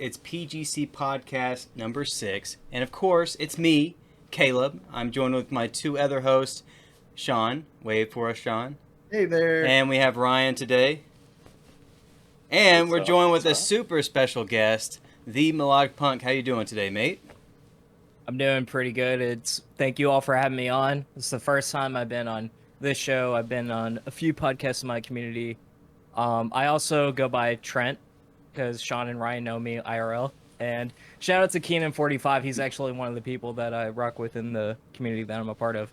It's PGC podcast number 6. And of course, it's me, Caleb. I'm joined with my two other hosts, Sean. Wave for us, Sean. Hey there. And we have Ryan today. And we're joined with a super special guest, the Melodic Punk. How you doing today, mate? I'm doing pretty good. Thank you all for having me on. It's the first time I've been on this show. I've been on a few podcasts in my community. I also go by Trent because Sean and Ryan know me IRL. And shout out to Keenan45. He's actually one of the people that I rock with in the community that I'm a part of.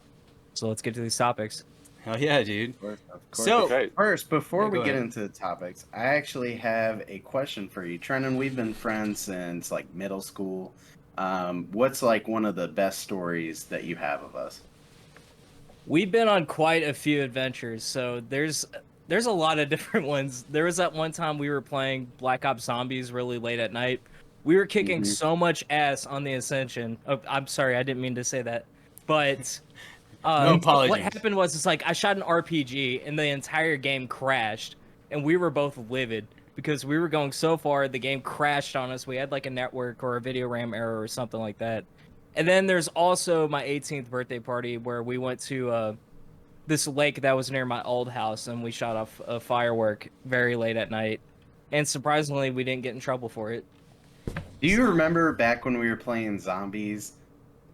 So let's get to these topics. Hell yeah, dude. Of course. So, okay. First, before we get ahead. into the topics, I actually have a question for you. Trenton, we've been friends since like middle school. What's like one of the best stories that you have of us? We've been on quite a few adventures, so there's a lot of different ones. There was that one time we were playing Black Ops Zombies really late at night. We were kicking so much ass on the Ascension. Oh, I'm sorry, I didn't mean to say that. But no apologies. What happened was, it's like I shot an RPG and the entire game crashed, and we were both livid because we were going so far, the game crashed on us. We had like a network or a video RAM error or something like that. And then there's also my 18th birthday party where we went to this lake that was near my old house, and we shot off a firework very late at night. And surprisingly, we didn't get in trouble for it. Do you remember back when we were playing zombies?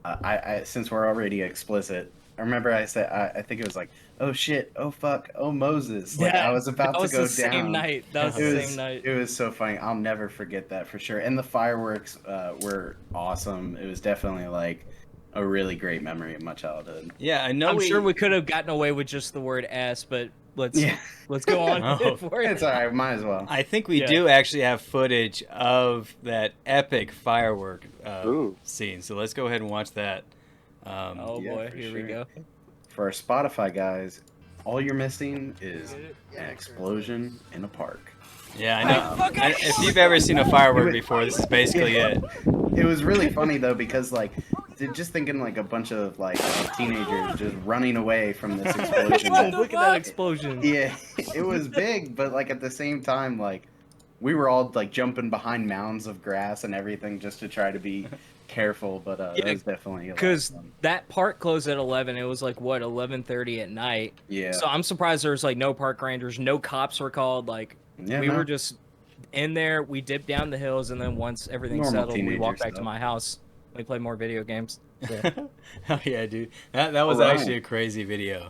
I since we're already explicit, I remember I said I think it was like, oh shit, oh fuck, oh Moses. Like I was about to go down. That was the same night. It was so funny. I'll never forget that for sure. And the fireworks were awesome. It was definitely like a really great memory of my childhood. Yeah, I know. I'm sure we could have gotten away with just the word ass, but let's go on. For it. It's all right. Might as well. I think we do actually have footage of that epic firework scene. So let's go ahead and watch that. Oh boy, here we go. For our Spotify guys, all you're missing is an explosion in a park. Yeah, I know. If you've ever seen a firework before, this is basically it. It was really funny though, because like, just thinking like a bunch of like teenagers just running away from this explosion. Look at that explosion. Yeah, it was big, but like at the same time, like we were all like jumping behind mounds of grass and everything just to try to be careful. But it was definitely because that park closed at 11. It was like what 11:30 at night. Yeah. So I'm surprised there was like no park rangers, no cops were called. Like we were just in there. We dipped down the hills, and then once everything settled, we walked back to my house. We played more video games. Yeah. Oh yeah, dude. That was actually a crazy video.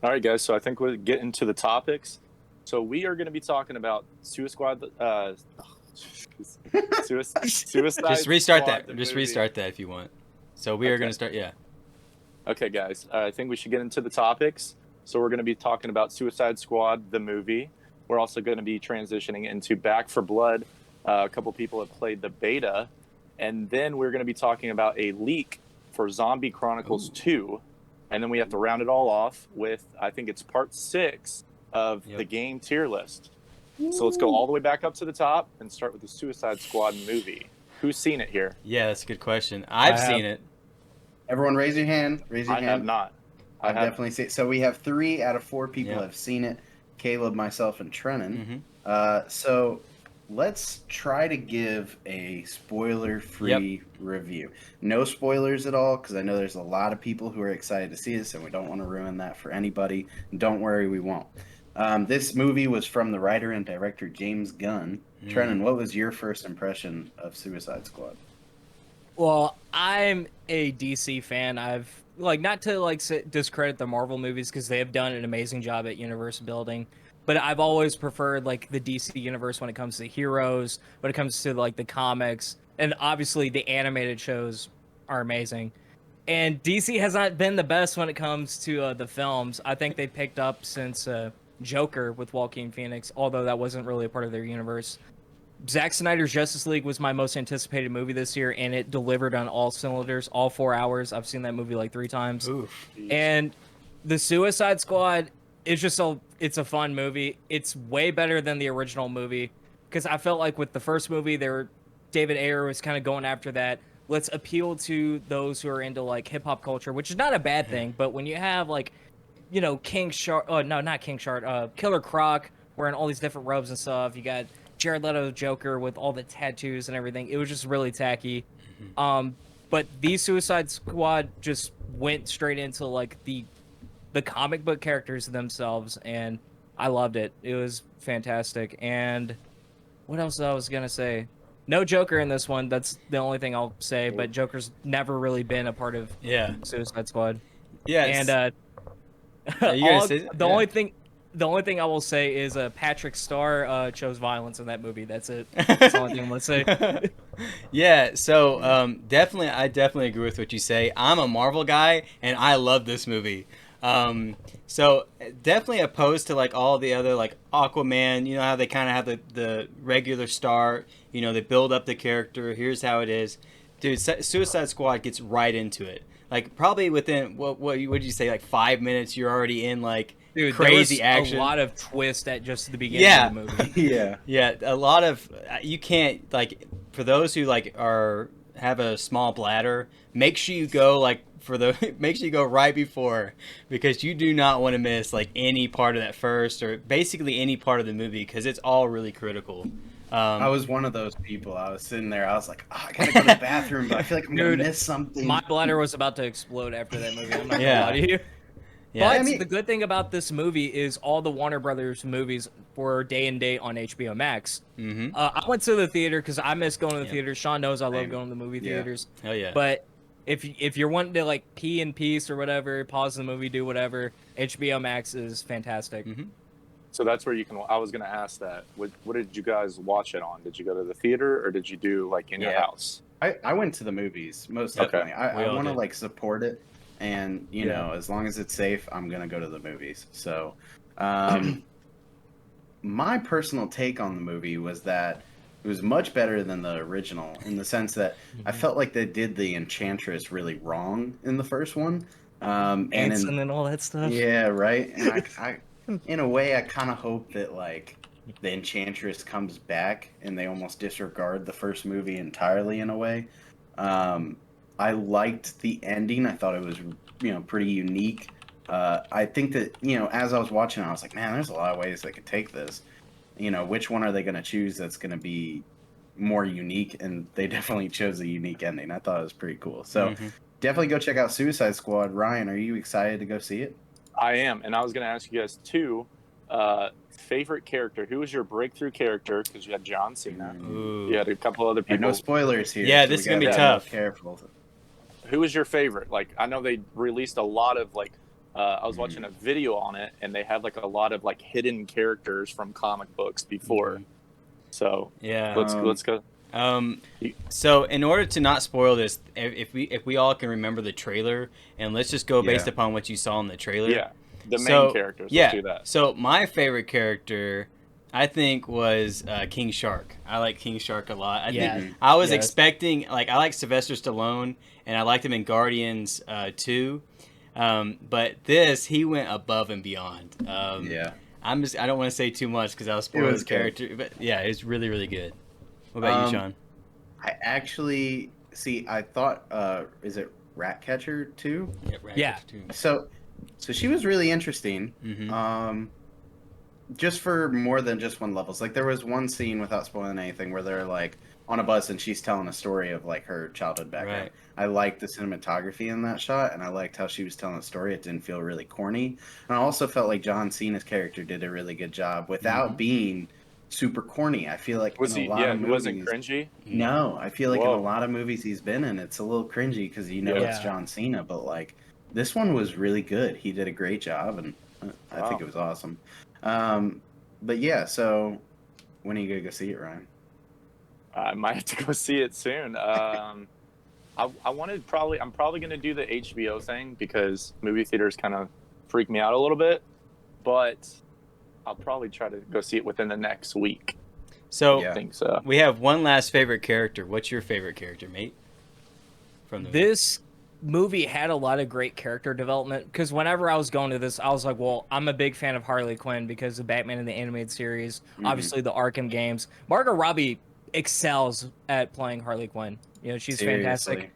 All right, guys. So I think we'll get into the topics. So we are going to be talking about Suicide. Just restart that. Just restart that if you want. So we are going to start. Yeah. Okay, guys. I think we should get into the topics. So we're going to be talking about Suicide Squad, the movie. We're also going to be transitioning into Back for Blood. A couple people have played the beta. And then we're going to be talking about a leak for Zombie Chronicles 2. And then we have to round it all off with, I think it's part 6 of the game tier list. So let's go all the way back up to the top and start with the Suicide Squad movie. Who's seen it here? Yeah, that's a good question. I've seen it. Everyone raise your hand. Raise your hand. I have not. I've definitely seen it. So we have 3 out of 4 people have seen it. Caleb, myself, and Trennan. So let's try to give a spoiler-free review. No spoilers at all, because I know there's a lot of people who are excited to see this, and we don't want to ruin that for anybody. Don't worry, we won't. This movie was from the writer and director James Gunn. Trennan, what was your first impression of Suicide Squad? Well, I'm a DC fan. I've not to discredit the Marvel movies because they have done an amazing job at universe building. But I've always preferred like the DC universe when it comes to heroes, when it comes to like the comics, and obviously the animated shows are amazing. And DC has not been the best when it comes to the films. I think they picked up since Joker with Joaquin Phoenix, although that wasn't really a part of their universe. Zack Snyder's Justice League was my most anticipated movie this year, and it delivered on all cylinders, all 4 hours. I've seen that movie like 3 times. Oof. And the Suicide Squad is just it's a fun movie. It's way better than the original movie, because I felt like with the first movie, David Ayer was kind of going after that. Let's appeal to those who are into like hip hop culture, which is not a bad thing. But when you have like, you know, Killer Croc wearing all these different robes and stuff. You got Jared Leto's Joker with all the tattoos and everything. It was just really tacky. But the Suicide Squad just went straight into like the comic book characters themselves, and I loved it. It was fantastic. And what else I was gonna say? No Joker in this one. That's the only thing I'll say. But Joker's never really been a part of Suicide Squad. Yeah. And the only thing I will say is Patrick Star chose violence in that movie. That's it. That's the only thing I'm gonna say. Yeah, so I definitely agree with what you say. I'm a Marvel guy, and I love this movie. So definitely opposed to like all the other like Aquaman. You know how they kind of have the regular start. You know, they build up the character. Here's how it is, dude. Suicide Squad gets right into it. Like probably within what would you say, like 5 minutes, you're already in like. Dude, crazy there was action. A lot of twist at just the beginning of the movie. Yeah, a lot of you can't like for those who like have a small bladder. Make sure you go make sure you go right before, because you do not want to miss like any part of that first or basically any part of the movie, because it's all really critical. I was one of those people. I was sitting there. I was like, I gotta go to the bathroom, but I feel like I'm gonna miss something. My bladder was about to explode after that movie. I'm not gonna lie to you. Yeah. But the good thing about this movie is all the Warner Brothers movies were day and date on HBO Max. Mm-hmm. I went to the theater because I miss going to the theater. Sean knows I love going to the movie theaters. Hell yeah. But if you're wanting to like pee in peace or whatever, pause the movie, do whatever, HBO Max is fantastic. Mm-hmm. So that's where you can. I was going to ask that. What did you guys watch it on? Did you go to the theater or did you do like in your house? I went to the movies most definitely. I want to like support it. And, you know, as long as it's safe, I'm going to go to the movies. So, my personal take on the movie was that it was much better than the original in the sense that I felt like they did the Enchantress really wrong in the first one. And all that stuff. Yeah, right. And I in a way, I kind of hope that, like, the Enchantress comes back and they almost disregard the first movie entirely in a way. I liked the ending. I thought it was, pretty unique. I think that, as I was watching it, I was like, man, there's a lot of ways they could take this. Which one are they going to choose that's going to be more unique? And they definitely chose a unique ending. I thought it was pretty cool. So definitely go check out Suicide Squad. Ryan, are you excited to go see it? I am. And I was going to ask you guys too, favorite character. Who was your breakthrough character? Because you had John Cena. Ooh. You had a couple other people. No spoilers here. Yeah, this is going to be tough. Careful. Who was your favorite? Like, I know they released a lot of like, I was watching a video on it, and they had like a lot of like hidden characters from comic books before. So yeah, let's go. So in order to not spoil this, if we all can remember the trailer, and let's just go based upon what you saw in the trailer. Yeah, the main characters. Let's do that. So my favorite character, I think, was King Shark. I like King Shark a lot. I think I was expecting, like, I like Sylvester Stallone, and I liked him in Guardians 2. But he went above and beyond. I don't want to say too much because I'll spoil his character. But yeah, it's really, really good. What about you, Sean? I actually I thought, is it Ratcatcher 2? Yeah, Ratcatcher 2. So she was really interesting. Mm-hmm. Just for more than just one levels. Like there was one scene, without spoiling anything, where they're like on a bus and she's telling a story of like her childhood background. Right. I liked the cinematography in that shot, and I liked how she was telling the story. It didn't feel really corny. And I also felt like John Cena's character did a really good job without being super corny. I feel like was in a lot of movies, wasn't cringy? No, I feel like in a lot of movies he's been in, it's a little cringy because it's John Cena, but like this one was really good. He did a great job, and I think it was awesome. But yeah, so when are you gonna go see it, Ryan? I might have to go see it soon. I'm probably gonna do the HBO thing because movie theaters kind of freak me out a little bit, but I'll probably try to go see it within the next week. So I think so. We have one last favorite character. What's your favorite character, mate? From This movie had a lot of great character development because whenever I was going to this, I was like, well, I'm a big fan of Harley Quinn because of Batman in the animated series, obviously the Arkham games. Margot Robbie excels at playing Harley Quinn. She's fantastic.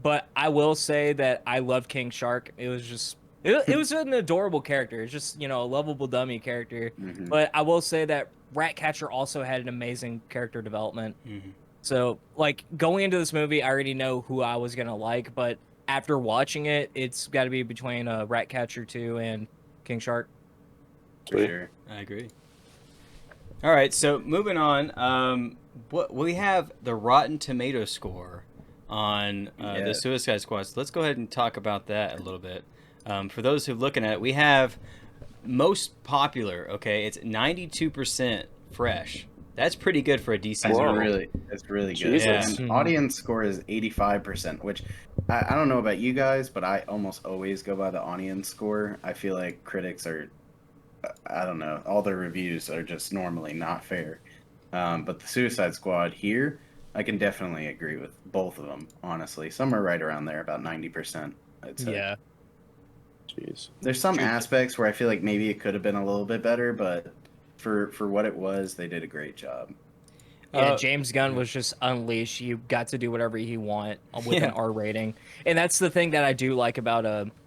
But I will say that I love King Shark. It was just It was an adorable character. It's just, a lovable dummy character. Mhm. But I will say that Ratcatcher also had an amazing character development. Mm-hmm. So, like, going into this movie, I already know who I was going to like. But after watching it, it's got to be between Ratcatcher 2 and King Shark. For sure. I agree. All right, so moving on. What we have the Rotten Tomato score on the Suicide Squad. So let's go ahead and talk about that a little bit. For those who are looking at it, we have most popular. Okay, it's 92% fresh. That's pretty good for a DC That's movie. really good. Jesus. And audience score is 85%, which I don't know about you guys, but I almost always go by the audience score. I feel like critics are, I don't know, all their reviews are just normally not fair. But the Suicide Squad here, I can definitely agree with both of them, honestly. Some are right around there, about 90%, I'd say. Yeah. Jeez. There's some aspects where I feel like maybe it could have been a little bit better, but for what it was, they did a great job. Yeah, James Gunn was just unleashed. You got to do whatever you want with an R rating. And that's the thing that I do like about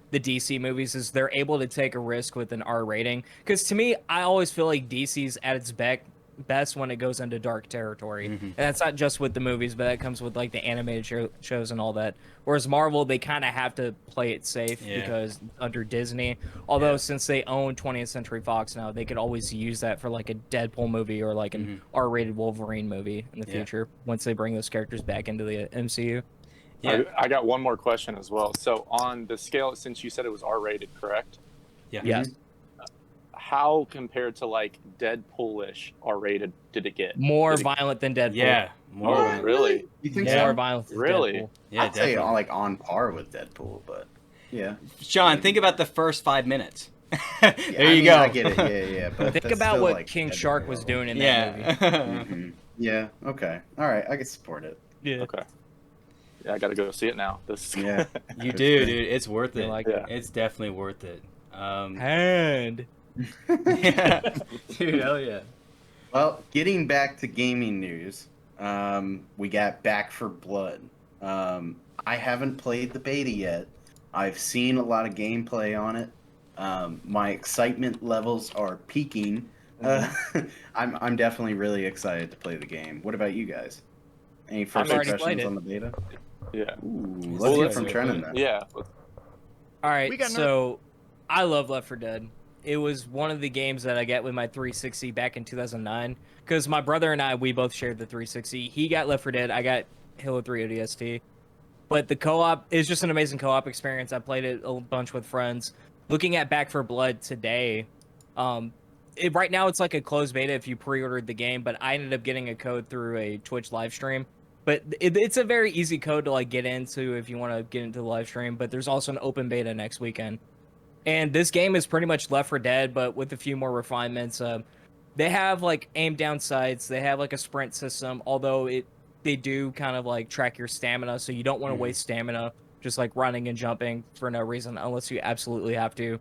the DC movies is they're able to take a risk with an R rating. Because to me, I always feel like DC's at its best when it goes into dark territory. Mm-hmm. And that's not just with the movies, but that comes with like the animated shows and all that. Whereas Marvel, they kind of have to play it safe because under Disney. Although since they own 20th Century Fox now, they could always use that for like a Deadpool movie or like an R-rated Wolverine movie in the future once they bring those characters back into the MCU. Yeah. I got one more question as well. So on the scale, since you said it was R-rated, correct? Yeah. Yes. How compared to like Deadpool-ish R-rated did it get? More violent than Deadpool. Yeah. More. Oh, really? You think More so? violent than Really? Deadpool. Yeah, I'd say definitely. like on par with Deadpool, but yeah. Sean, think about the first 5 minutes. Yeah, There you go. I get it. Yeah. But Think that's about still, what like, King Deadpool Shark was level. doing in that movie. Yeah. Mhm. Yeah. Okay. All right. I can support it. Yeah. Okay. Yeah, I got to go see it now. This is Yeah. You do, dude. It's worth You it. like it? It's definitely worth it. And Yeah. Dude, hell yeah. Well, getting back to gaming news, we got Back for Blood. I haven't played the beta yet. I've seen a lot of gameplay on it. My excitement levels are peaking. I'm definitely really excited to play the game. What about you guys? Any first already played impressions it. on the beta? Yeah. Ooh, Well, let's hear let's from do it. Trennan then. Yeah. all right, We got so I love Left 4 Dead. It was one of the games that I got with my 360 back in 2009 because my brother and I, we both shared the 360. He got Left 4 Dead, I got Halo 3 ODST. But the co-op is just an amazing co-op experience. I played it a bunch with friends. Looking at Back 4 Blood today, right now it's like a closed beta if you pre-ordered the game, but I ended up getting a code through a Twitch live stream. But it's a very easy code to like get into if you want to get into the live stream. But there's also an open beta next weekend. And this game is pretty much Left 4 Dead, but with a few more refinements. They have like aim down sights. They have like a sprint system, although they do kind of like track your stamina, so you don't want to waste stamina just like running and jumping for no reason unless you absolutely have to.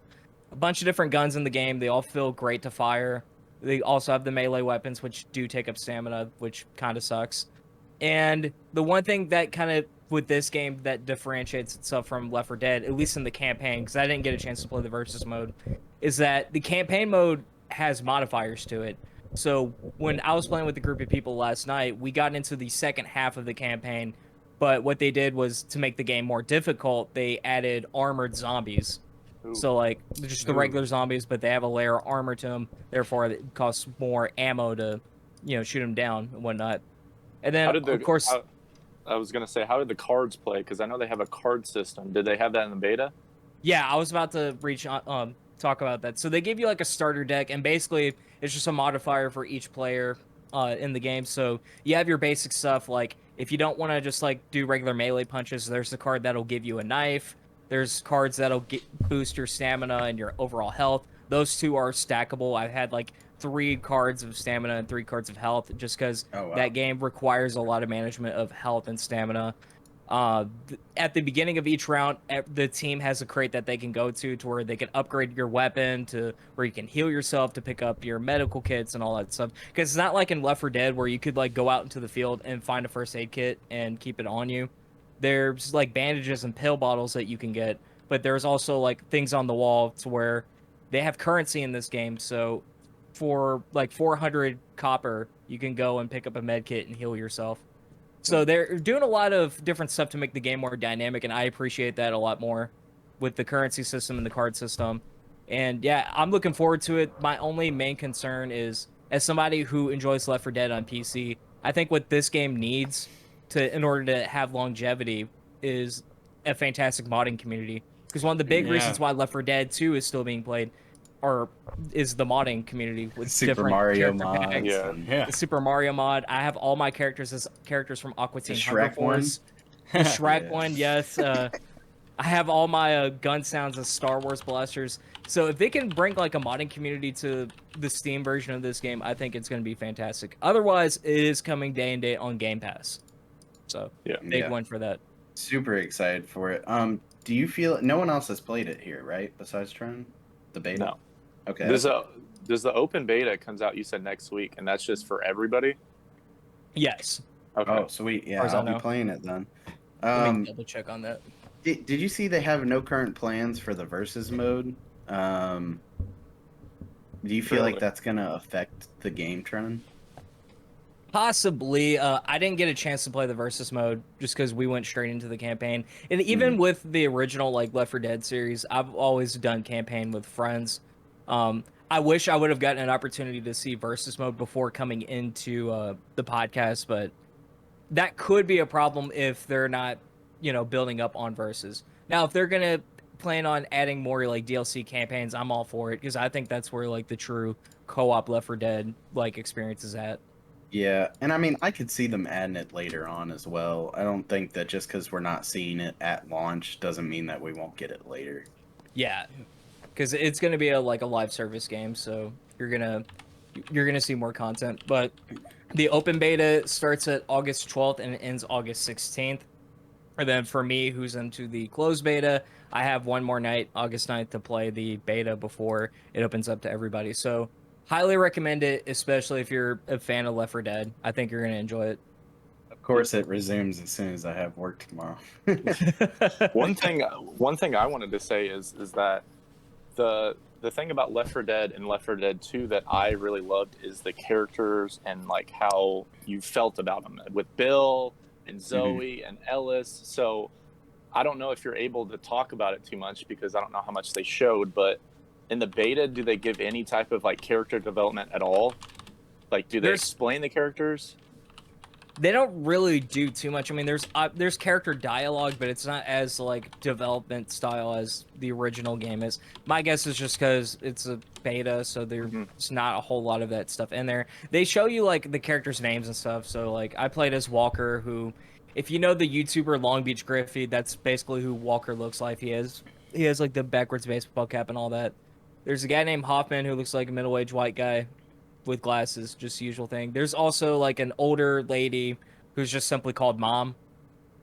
A bunch of different guns in the game. They all feel great to fire. They also have the melee weapons, which do take up stamina, which kind of sucks. And the one thing that kind of with this game that differentiates itself from Left 4 Dead, at least in the campaign, because I didn't get a chance to play the versus mode, is that the campaign mode has modifiers to it. So when I was playing with a group of people last night, we got into the second half of the campaign, but what they did was to make the game more difficult, they added armored zombies. Ooh. So like just the regular zombies, but they have a layer of armor to them. Therefore, it costs more ammo to, shoot them down and whatnot. And then, of course, I was gonna say, how did the cards play? Because I know they have a card system. Did they have that in the beta? yeah, I was about to talk about that. So they give you like a starter deck, and basically it's just a modifier for each player in the game. So you have your basic stuff, like if you don't want to just like do regular melee punches, there's the card that'll give you a knife. There's cards that'll boost your stamina and your overall health. Those two are stackable. I've had like 3 cards of stamina and 3 cards of health just because that game requires a lot of management of health and stamina. At the beginning of each round, the team has a crate that they can go to where they can upgrade your weapon to where you can heal yourself to pick up your medical kits and all that stuff. Because it's not like in Left 4 Dead where you could like go out into the field and find a first aid kit and keep it on you. There's like bandages and pill bottles that you can get, but there's also like things on the wall to where they have currency in this game. So for like 400 copper, you can go and pick up a med kit and heal yourself. So they're doing a lot of different stuff to make the game more dynamic, and I appreciate that a lot more with the currency system and the card system. And yeah, I'm looking forward to it. My only main concern is, as somebody who enjoys Left 4 Dead on PC, I think what this game needs in order to have longevity is a fantastic modding community. Because one of the big reasons why Left 4 Dead 2 is still being played is the modding community with Super different Mario character mods. packs. Yeah. The Super Mario mod. I have all my characters as characters from Aqua Teen Hunger Shrek one? Force. The Shrek Yeah. one, yes. I have all my gun sounds as Star Wars blasters. So if they can bring like a modding community to the Steam version of this game, I think it's going to be fantastic. Otherwise, it is coming day and date on Game Pass. So big one for that. Super excited for it. Do you feel no one else has played it here, right? Besides Tron, the beta. No. Okay. There's the open beta comes out, you said, next week, and that's just for everybody? Yes. Okay. Oh, sweet. Yeah, Far as I I'll be know. playing it then. Let me double check on that. Did you see they have no current plans for the versus mode? Do you feel like Really? that's gonna affect the game trend? Possibly. I didn't get a chance to play the versus mode just because we went straight into the campaign. And even with the original like Left 4 Dead series, I've always done campaign with friends. I wish I would have gotten an opportunity to see versus mode before coming into the podcast, but that could be a problem if they're not, building up on versus. Now, if they're gonna plan on adding more like DLC campaigns, I'm all for it because I think that's where like the true co-op Left 4 Dead like experience is at. Yeah, and I mean, I could see them adding it later on as well. I don't think that just because we're not seeing it at launch doesn't mean that we won't get it later. Yeah, because it's gonna be a live service game, so you're gonna see more content. But the open beta starts at August 12th and it ends August 16th. And then for me, who's into the closed beta, I have one more night, August 9th, to play the beta before it opens up to everybody. So highly recommend it, especially if you're a fan of Left 4 Dead. I think you're gonna enjoy it. Of course, it resumes as soon as I have work tomorrow. One thing I wanted to say is that the thing about Left 4 Dead and Left 4 Dead 2 that I really loved is the characters and like how you felt about them with Bill and Zoe and Ellis. So I don't know if you're able to talk about it too much because I don't know how much they showed, but in the beta, do they give any type of like character development at all? Like, do they explain the characters? They don't really do too much. I mean, there's character dialogue, but it's not as like development style as the original game is. My guess is just because it's a beta, so there's not a whole lot of that stuff in there. They show you like the characters' names and stuff. So like I played as Walker, who, if you know the YouTuber Long Beach Griffey, that's basically who Walker looks like. He has like the backwards baseball cap and all that. There's a guy named Hoffman who looks like a middle-aged white guy with glasses, just the usual thing. There's also like an older lady who's just simply called Mom.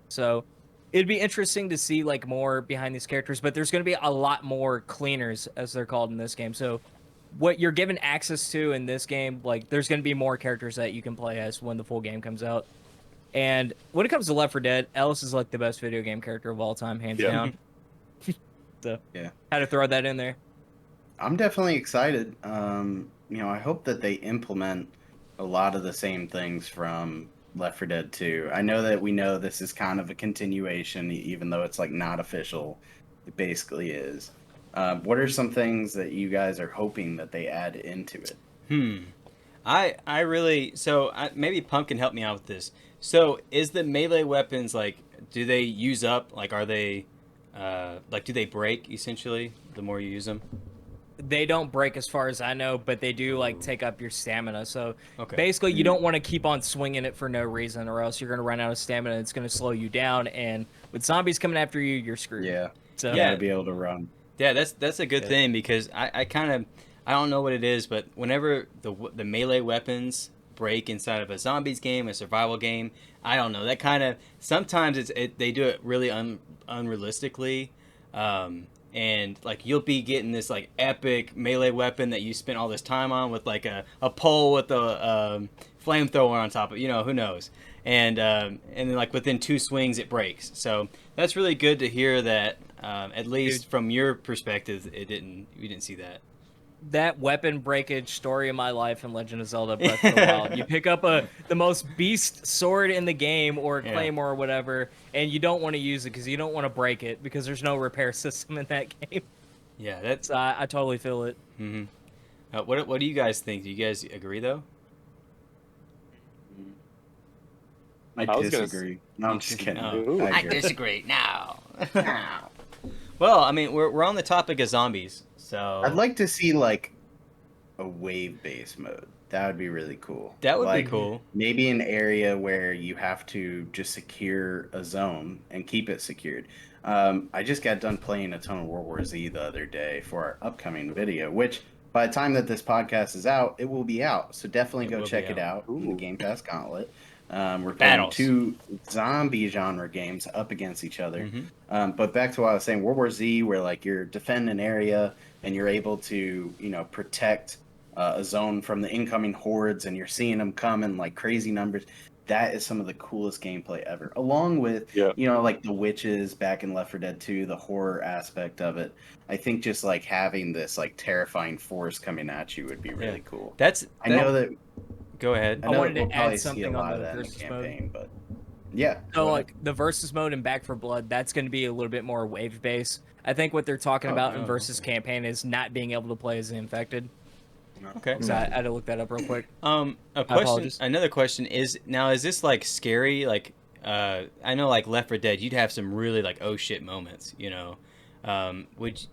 So it'd be interesting to see like more behind these characters, but there's going to be a lot more cleaners, as they're called in this game. So what you're given access to in this game, like there's going to be more characters that you can play as when the full game comes out. And when it comes to Left 4 Dead, Ellis is like the best video game character of all time, hands down. So had to throw that in there. I'm definitely excited. I hope that they implement a lot of the same things from Left 4 Dead 2. I know that we know this is kind of a continuation, even though it's like not official. It basically is. What are some things that you guys are hoping that they add into it? I really maybe Pump can help me out with this. So is the melee weapons like, do they use up? Like, are they do they break essentially the more you use them? They don't break as far as I know, but they do like take up your stamina. So Okay. basically you don't want to keep on swinging it for no reason, or else you're going to run out of stamina and it's going to slow you down. And with zombies coming after you, you're screwed. Yeah. So You gotta be able to run. Yeah, that's a good thing because I kind of, I don't know what it is, but whenever the melee weapons break inside of a zombies game, a survival game, I don't know, that kind of, sometimes they do it really unrealistically, and like you'll be getting this like epic melee weapon that you spent all this time on with like a pole with a flamethrower on top of it, who knows, and then like within 2 swings it breaks. So that's really good to hear that, at least from your perspective we didn't see that. That weapon breakage story of my life in Legend of Zelda Breath of the Wild. You pick up the most beast sword in the game, or a claymore or whatever, and you don't want to use it because you don't want to break it because there's no repair system in that game. Yeah, that's I totally feel it. Mm-hmm. What do you guys think? Do you guys agree though? I disagree. No, I'm just kidding. I disagree. No. Well, I mean, we're on the topic of zombies, so I'd like to see like a wave-based mode. That would be really cool. That would like, be cool. Maybe an area where you have to just secure a zone and keep it secured. I just got done playing a ton of World War Z the other day for our upcoming video, which by the time that this podcast is out, it will be out. So definitely go check it out in the Gamepass Gauntlet. We're playing 2 zombie genre games up against each other. But back to what I was saying, World War Z, where like you're defending an area and you're able to, protect a zone from the incoming hordes, and you're seeing them come in like crazy numbers. That is some of the coolest gameplay ever. Along with, like the witches back in Left 4 Dead 2, the horror aspect of it. I think just like having this like terrifying force coming at you would be really cool. I know that. Go ahead. I wanted to add something on the versus campaign, but yeah. So like the versus mode in Back 4 Blood, that's going to be a little bit more wave based. I think what they're talking about in versus campaign is not being able to play as the infected. Okay. So I had to look that up real quick. A question. Another question is this like scary? Like, I know like Left 4 Dead, you'd have some really like oh shit moments. Do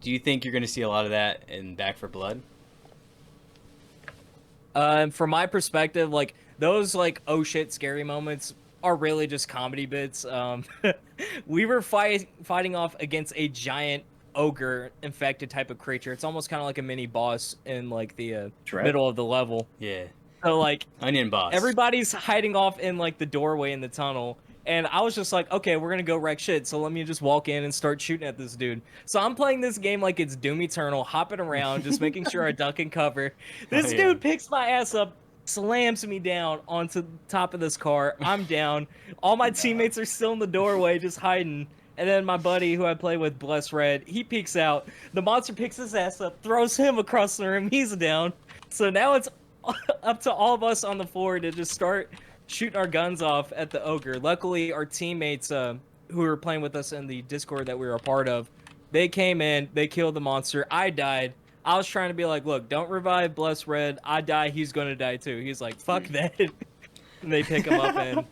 you think you're going to see a lot of that in Back 4 Blood? From my perspective, like those like oh shit scary moments are really just comedy bits. We were fighting off against a giant ogre infected type of creature. It's almost kind of like a mini boss in like the middle of the level. Yeah. So like onion boss. Everybody's hiding off in like the doorway in the tunnel. And I was just like, okay, we're going to go wreck shit. So let me just walk in and start shooting at this dude. So I'm playing this game like it's Doom Eternal, hopping around, just making sure I duck and cover. This dude picks my ass up, slams me down onto the top of this car. I'm down. All my teammates are still in the doorway, just hiding. And then my buddy who I play with, Bless Red, he peeks out. The monster picks his ass up, throws him across the room. He's down. So now it's up to all of us on the floor to just start shooting our guns off at the ogre. Luckily, our teammates who were playing with us in the Discord that we were a part of, they came in, they killed the monster. I died. I was trying to be like, look, don't revive Bless Red. I die, he's going to die too. He's like, fuck that. And they pick him up and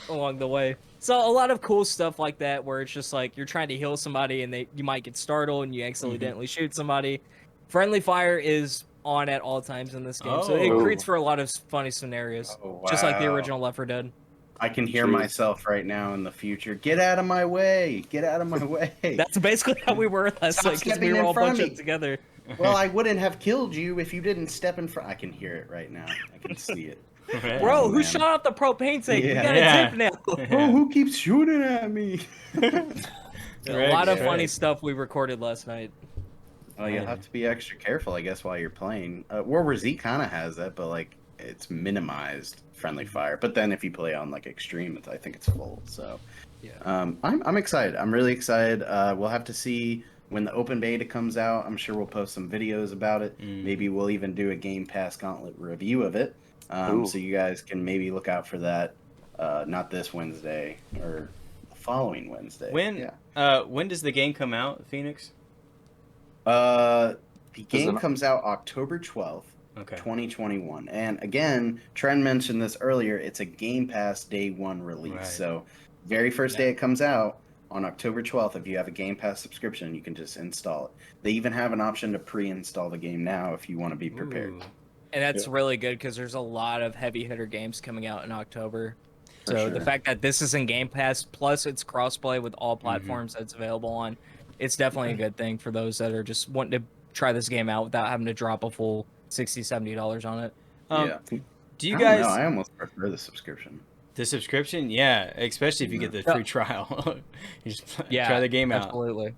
along the way. So a lot of cool stuff like that where it's just like you're trying to heal somebody and you might get startled and you accidentally shoot somebody. Friendly fire is on at all times in this game. So it creates for a lot of funny scenarios. Just like the original Left 4 Dead. I can hear myself right now in the future. Get out of my way! Get out of my way! That's basically how we were last night because we were all bunched up together. Well, I wouldn't have killed you if you didn't step in front. I can hear it right now. I can see it. Bro, who shot off the propane tank? We got a tip now. Oh, who keeps shooting at me? A lot of funny stuff we recorded last night. Oh, you'll have to be extra careful, I guess, while you're playing. World War Z kind of has that, but like it's minimized friendly fire. But then if you play on like extreme, I think it's full. So I'm excited. I'm really excited. We'll have to see when the open beta comes out. I'm sure we'll post some videos about it. Maybe we'll even do a Game Pass Gauntlet review of it. So you guys can maybe look out for that. Not this Wednesday or the following Wednesday. When does the game come out, Phoenix? The game comes out October 12th, 2021. And again, Trent mentioned this earlier, it's a Game Pass Day 1 release. Right. So very first day it comes out on October 12th, if you have a Game Pass subscription, you can just install it. They even have an option to pre-install the game now if you want to be prepared. And that's really good because there's a lot of heavy hitter games coming out in October. So the fact that this is in Game Pass, plus it's crossplay with all platforms that's available on, it's definitely a good thing for those that are just wanting to try this game out without having to drop a full $60, $70 on it. Do you guys? I almost prefer the subscription. The subscription, yeah, especially if you get the free trial. You just try the game out. Absolutely.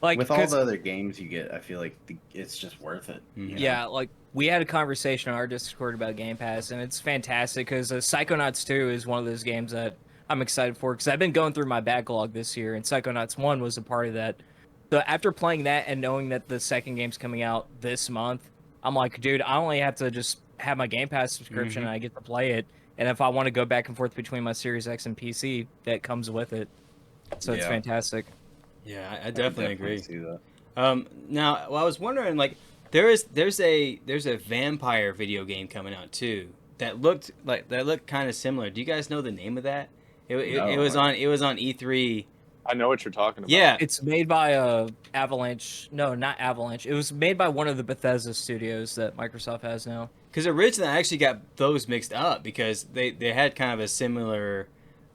Like, with all the other games you get, I feel like it's just worth it. Mhm. You know? yeah, like we had a conversation on our Discord about Game Pass, and it's fantastic because Psychonauts 2 is one of those games that I'm excited for because I've been going through my backlog this year, and Psychonauts 1 was a part of that. So after playing that and knowing that the second game's coming out this month, I'm like, dude, I only have to just have my Game Pass subscription and I get to play it. And if I want to go back and forth between my Series X and PC, that comes with it. So it's Yeah. fantastic. Yeah, I definitely agree. See that. Now, well, I was wondering, like, there's a vampire video game coming out too that looked kind of similar. Do you guys know the name of that? It was on E3. I know what you're talking about. Yeah, It's made by Avalanche. No, not Avalanche. It was made by one of the Bethesda studios that Microsoft has now. because originally I actually got those mixed up because they had kind of a similar,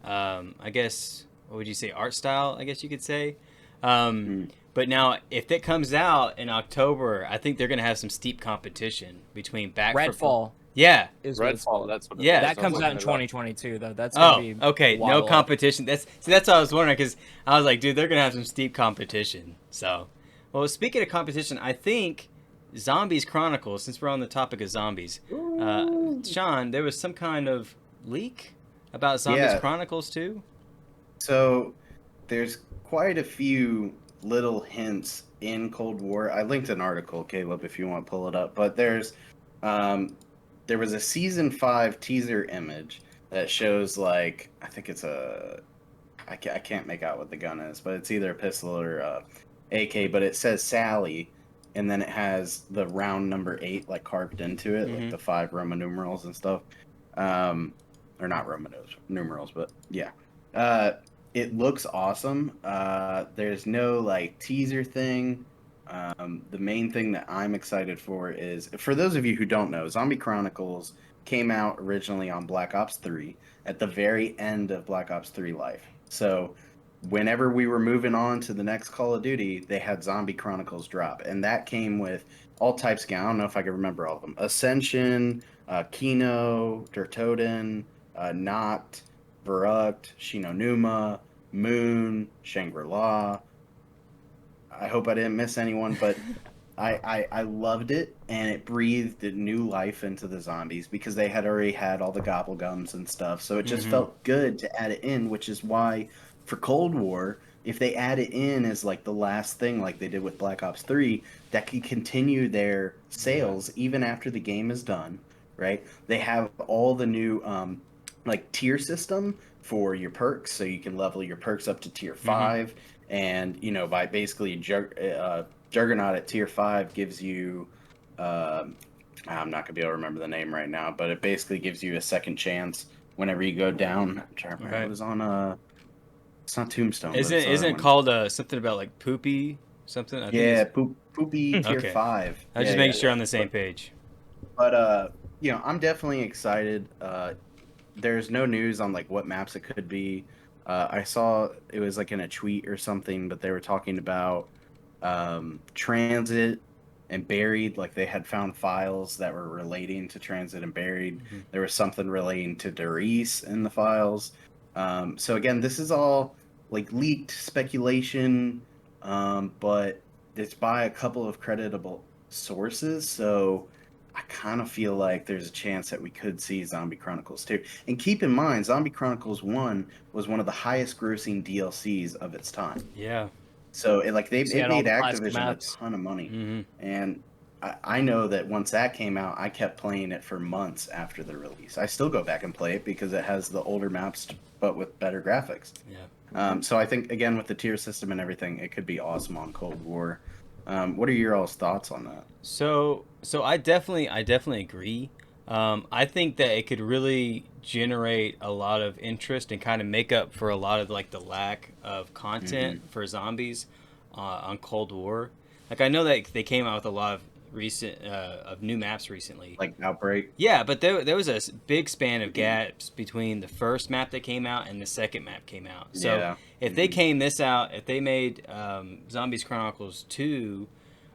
I guess, what would you say, art style? I guess you could say. But now, if it comes out in October, I think they're gonna have some steep competition between Redfall Yeah. is what it's Redfall, called. that's what it Yeah. was. That I was comes out in looking it up. 2022 though. That's gonna be Okay. a No while off. competition. That's what I was wondering because I was like, dude, they're gonna have some steep competition. So, well, speaking of competition, I think Zombies Chronicles. Since we're on the topic of zombies, Sean, there was some kind of leak about Zombies Yeah. Chronicles too. So there's quite a few little hints in Cold War. I linked an article, Caleb, if you want to pull it up. But there was a season 5 teaser image that shows like I think it's I can't make out what the gun is, but it's either a pistol or AK. But it says Sally, and then it has the round number 8 like carved into it, like the 5 Roman numerals and stuff. Or not Roman numerals, but yeah. It looks awesome. There's no like teaser thing. The main thing that I'm excited for is, for those of you who don't know, Zombie Chronicles came out originally on Black Ops 3 at the very end of Black Ops 3 life. So whenever we were moving on to the next Call of Duty, they had Zombie Chronicles drop. And that came with all types of, I don't know if I can remember all of them. Ascension, Kino, Dertoden, Noct, Verruct, Shinonuma, Moon, Shangri-La. I hope I didn't miss anyone, but I loved it, and it breathed new life into the zombies because they had already had all the gobblegums and stuff. So it just felt good to add it in, which is why for Cold War, if they add it in as like the last thing like they did with Black Ops 3, that could continue their sales even after the game is done, right? They have all the new like tier system for your perks, so you can level your perks up to tier 5, and by basically Juggernaut at tier 5 gives you I'm not gonna be able to remember the name right now, but it basically gives you a second chance whenever you go down. I'm trying to remember. It was on it's not Tombstone. Isn't it called something about like poopy something? I think yeah, poopy tier Okay. 5. I was just making sure on the same page. But I'm definitely excited. There's no news on like what maps it could be. I saw it was like in a tweet or something, but they were talking about Transit and Buried. Like they had found files that were relating to Transit and Buried. There was something relating to Darice in the files. So again, this is all like leaked speculation, but it's by a couple of creditable sources. So I kind of feel like there's a chance that we could see Zombie Chronicles 2. And keep in mind, Zombie Chronicles 1 was one of the highest grossing DLCs of its time. Yeah. So it made the classic Activision maps. a ton of money. And I know that once that came out, I kept playing it for months after the release. I still go back and play it because it has the older maps, but with better graphics. Yeah. So I think, again, with the tier system and everything, it could be awesome on Cold War. What are your all's thoughts on that? So I definitely agree. I think that it could really generate a lot of interest and kind of make up for a lot of like the lack of content for zombies on Cold War. Like I know that they came out with a lot of recent of new maps recently, Like Outbreak? Yeah, but there was a big span of gaps between the first map that came out and the second map came out. So Yeah. if they came this out, if they made Zombies Chronicles 2,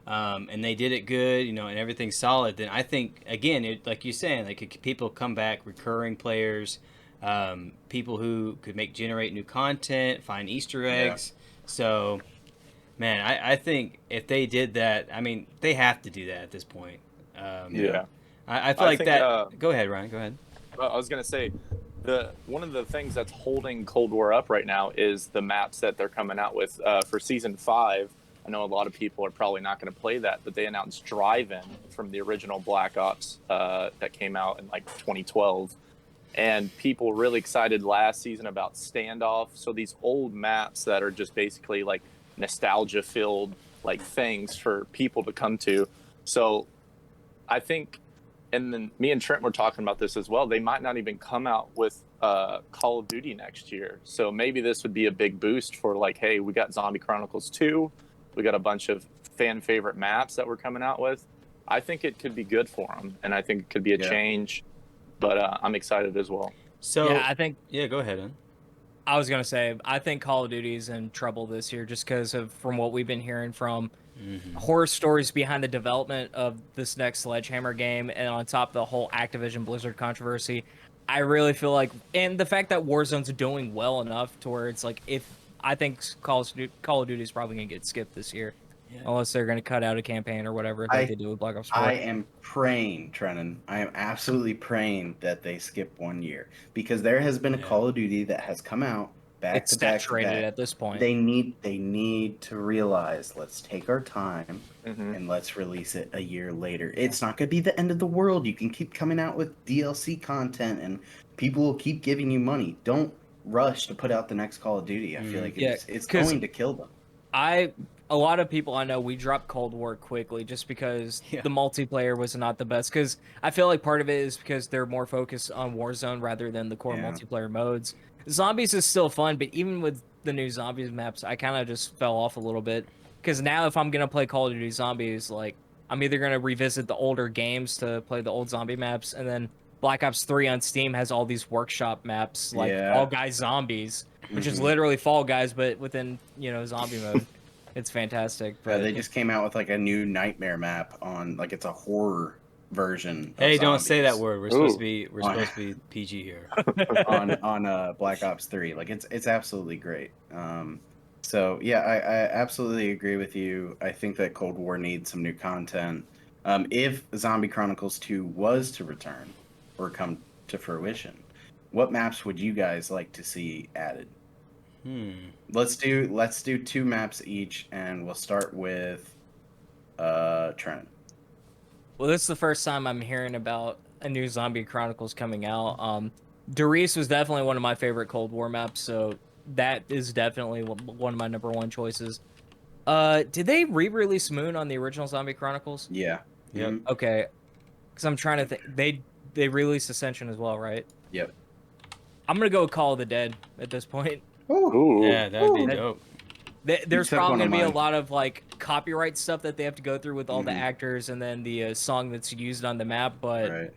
and they did it good, and everything's solid, then I think, again, like you're saying, like people come back, recurring players, people who could generate new content, find Easter eggs. So Man, I think if they did that, I mean, they have to do that at this point. Yeah. I feel I like think, that. Go ahead, Ryan. Go ahead. I was gonna say, the one of the things that's holding Cold War up right now is the maps that they're coming out with for season 5. I know a lot of people are probably not going to play that, but they announced Drive-In from the original Black Ops that came out in like 2012, and people were really excited last season about Standoff. So these old maps that are just basically like nostalgia-filled like things for people to come to. So I think, and then me and Trent were talking about this as well, they might not even come out with Call of Duty next year. So maybe this would be a big boost for like, hey, we got Zombie Chronicles 2. We got a bunch of fan favorite maps that we're coming out with. I think it could be good for them, and I think it could be a change. But I'm excited as well. So Yeah, I think. Yeah, go ahead. I was gonna say, I think Call of Duty is in trouble this year just because of from what we've been hearing from horror stories behind the development of this next Sledgehammer game, and on top of the whole Activision Blizzard controversy. I really feel like, and the fact that Warzone's doing well enough to where it's like, if I think Call of Duty is probably gonna get skipped this year, unless they're gonna cut out a campaign or whatever like they do with Black Ops 4. I am praying, Trennan. I am absolutely praying that they skip 1 year, because there has been a Call of Duty that has come out back It's to back to saturated back. at this point. They need to realize, let's take our time and let's release it a year later. It's not going to be the end of the world. You can keep coming out with DLC content and people will keep giving you money. Don't rush to put out the next Call of Duty. I feel like it's going to kill them. A lot of people I know, we dropped Cold War quickly just because the multiplayer was not the best. Because I feel like part of it is because they're more focused on Warzone rather than the core multiplayer modes. Zombies is still fun, but even with the new Zombies maps, I kind of just fell off a little bit. Because now if I'm going to play Call of Duty Zombies, like, I'm either going to revisit the older games to play the old zombie maps, and then Black Ops 3 on Steam has all these workshop maps, like Fall Guys Zombies, which is literally Fall Guys, but within, zombie mode. It's fantastic. But they just came out with like a new Nightmare map on, like, it's a horror version. Hey, don't say that word. We're supposed to be PG here. on Black Ops 3. Like, it's absolutely great. So yeah, I absolutely agree with you. I think that Cold War needs some new content. If Zombie Chronicles 2 was to return or come to fruition, what maps would you guys like to see added? Let's do 2 maps each, and we'll start with Trent. Well, this is the first time I'm hearing about a new Zombie Chronicles coming out. Darius was definitely one of my favorite Cold War maps, so that is definitely one of my number 1 choices. Did they re-release Moon on the original Zombie Chronicles? Yeah. Yep. Okay. Because I'm trying to think. They released Ascension as well, right? Yep. I'm going to go with Call of the Dead at this point. Ooh. Yeah, that'd be dope. There's probably going to be a lot of like copyright stuff that they have to go through with all the actors and then the song that's used on the map, but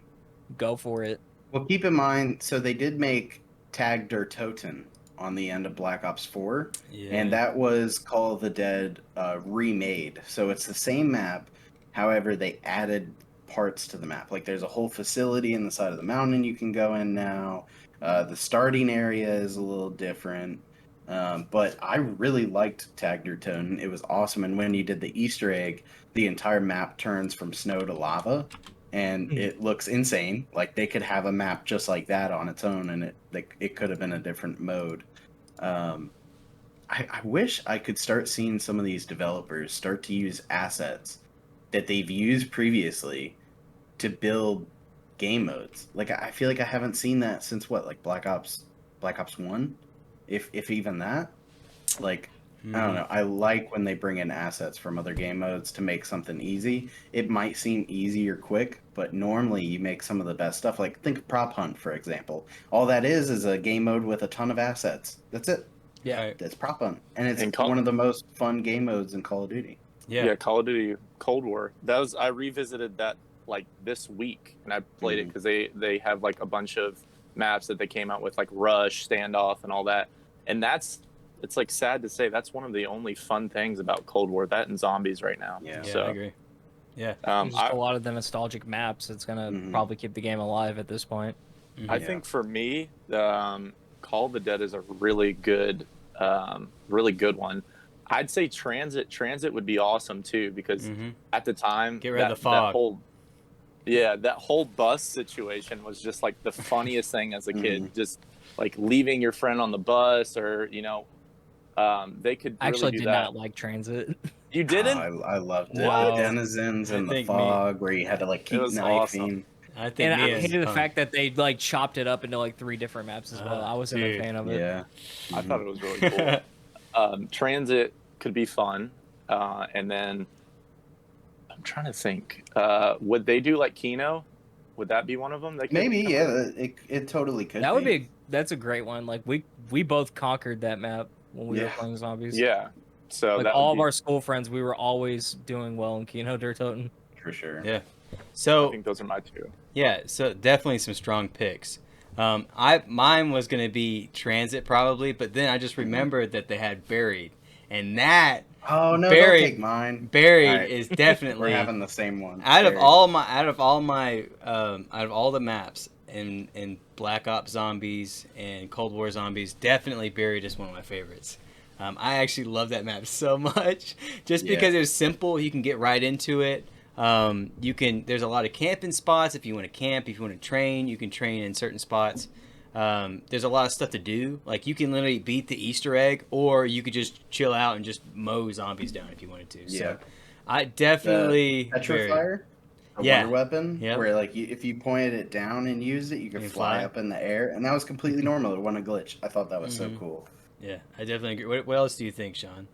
go for it. Well, keep in mind, so they did make Tag der Toten on the end of Black Ops 4, and that was Call of the Dead remade. So it's the same map, however, they added parts to the map. Like, there's a whole facility in the side of the mountain you can go in now. The starting area is a little different. But I really liked Tag der Toten. It was awesome. And when you did the Easter egg, the entire map turns from snow to lava. And it looks insane. Like, they could have a map just like that on its own, and it could have been a different mode. I wish I could start seeing some of these developers start to use assets that they've used previously to build game modes. Like, I feel like I haven't seen that since like Black Ops 1, if even that. Like, I don't know. I like when they bring in assets from other game modes to make something easy. It might seem easy or quick, but normally you make some of the best stuff. Like, think of Prop Hunt, for example. All that is a game mode with a ton of assets. That's it. Yeah. That's Prop Hunt. And it's one of the most fun game modes in Call of Duty. Yeah, Call of Duty Cold War. I revisited that like this week, and I played it because they have like a bunch of maps that they came out with, like Rush, Standoff, and all that. And it's like sad to say that's one of the only fun things about Cold War, that and zombies right now. Yeah, so, I agree. Yeah, just a lot of the nostalgic maps. It's gonna probably keep the game alive at this point. I think for me, Call of the Dead is a really good one. I'd say Transit. Transit would be awesome too, because at the time, Get rid of the fog. That whole bus situation was just like the funniest thing as a kid. Just like leaving your friend on the bus, or they could I actually really do did that. not like Transit. You didn't? I loved it. Wow. The denizens I and the think fog, where you had to like keep was knifing. awesome. I think And I Mia's hated the fun. fact that they like chopped it up into like 3 different maps as well. I wasn't a dude. fan of it. Yeah, I thought it was really cool. Transit could be fun, and then I'm trying to think. Would they do like Kino? Would that be one of them? They could, maybe. Yeah, it totally could. That would be that's a great one. Like we both conquered that map when we were playing zombies. Yeah. So Like that all of our school friends, we were always doing well in Kino Der Toten. for sure. Yeah. I So think those are my 2. yeah, so definitely some strong picks. Mine was gonna be Transit probably, but then I just remembered that they had Buried, and that Oh no, Buried- don't take mine. Buried All right. is definitely We're having the same one. out of Buried. all the maps in Black Ops Zombies and Cold War Zombies, definitely Buried is one of my favorites. I actually love that map so much, just because it was simple. You can get right into it. There's a lot of camping spots if you want to camp. If you want to train, you can train in certain spots. There's a lot of stuff to do. Like you can literally beat the Easter egg, or you could just chill out and just mow zombies down if you wanted to. So I definitely Petrifier, a Yeah. wonder weapon, Yep. where like if you pointed it down and used it, you could You fly fly. up in the air, and that was completely normal. It wasn't a glitch. I thought that was so Mhm. cool. Yeah, I definitely agree. What else do you think, Sean?